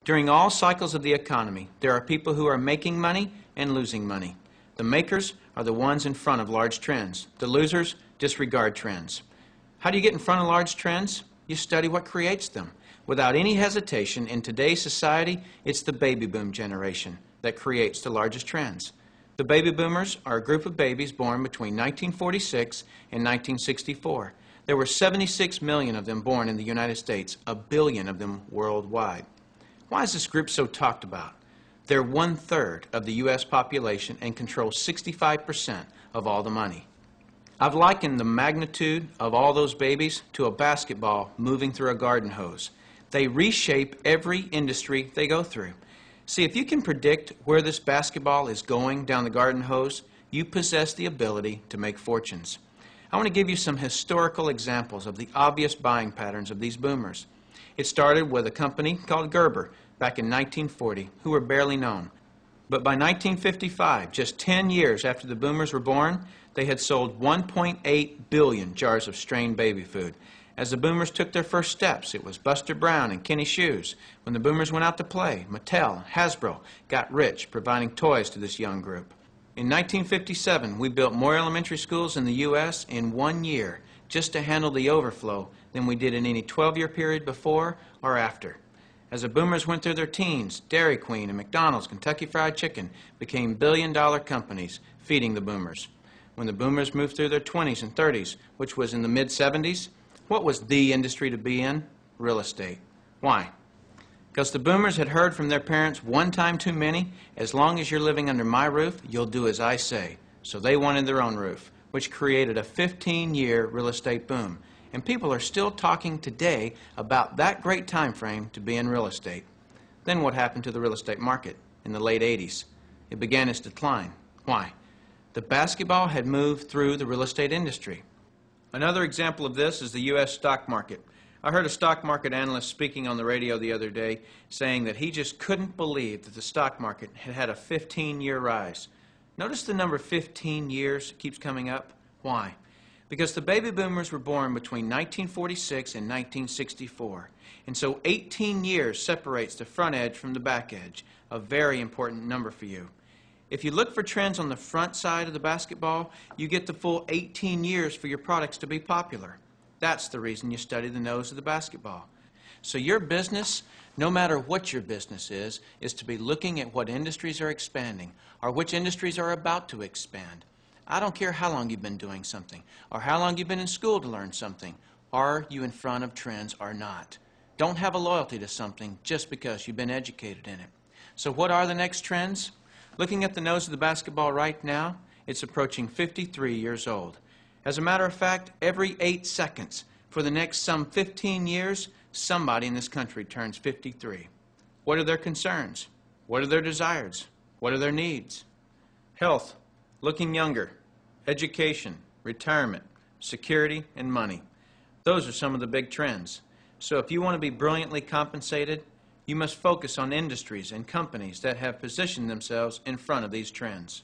During all cycles of the economy, there are people who are making money and losing money. The makers are the ones in front of large trends. The losers disregard trends. How do you get in front of large trends? You study what creates them. Without any hesitation, in today's society, it's the baby boom generation that creates the largest trends. The baby boomers are a group of babies born between 1946 and 1964. There were 76 million of them born in the United States, a billion of them worldwide. Why is this group so talked about? They're 1/3 of the U.S. population and control 65% of all the money. I've likened the magnitude of all those babies to a basketball moving through a garden hose. They reshape every industry they go through. See, if you can predict where this basketball is going down the garden hose, you possess the ability to make fortunes. I want to give you some historical examples of the obvious buying patterns of these boomers. It started with a company called Gerber back in 1940, who were barely known. But by 1955, just 10 years after the boomers were born, they had sold 1.8 billion jars of strained baby food. As the boomers took their first steps, it was Buster Brown and Kenny Shoes. When the boomers went out to play, Mattel and Hasbro got rich providing toys to this young group. In 1957, we built more elementary schools in the U.S. in 1 year just to handle the overflow than we did in any 12-year period before or after. As the boomers went through their teens, Dairy Queen and McDonald's, Kentucky Fried Chicken became billion-dollar companies feeding the boomers. When the boomers moved through their 20s and 30s, which was in the mid-70s, what was the industry to be in? Real estate. Why? Because the boomers had heard from their parents one time too many, as long as you're living under my roof, you'll do as I say. So they wanted their own roof, which created a 15-year real estate boom. And people are still talking today about that great time frame to be in real estate. Then what happened to the real estate market in the late 80s? It began its decline. Why? The basketball had moved through the real estate industry. Another example of this is the U.S. stock market. I heard a stock market analyst speaking on the radio the other day saying that he just couldn't believe that the stock market had had a 15-year rise. Notice the number 15 years keeps coming up. Why? Because the baby boomers were born between 1946 and 1964. And so 18 years separates the front edge from the back edge, a very important number for you. If you look for trends on the front side of the basketball, you get the full 18 years for your products to be popular. That's the reason you study the nose of the basketball. So your business, no matter what your business is to be looking at what industries are expanding or which industries are about to expand. I don't care how long you've been doing something or how long you've been in school to learn something. Are you in front of trends or not? Don't have a loyalty to something just because you've been educated in it. So what are the next trends? Looking at the nose of the basketball right now, it's approaching 53 years old. As a matter of fact, every 8 seconds for the next some 15 years, somebody in this country turns 53. What are their concerns? What are their desires? What are their needs? Health, looking younger, education, retirement, security, and money. Those are some of the big trends. So if you want to be brilliantly compensated, you must focus on industries and companies that have positioned themselves in front of these trends.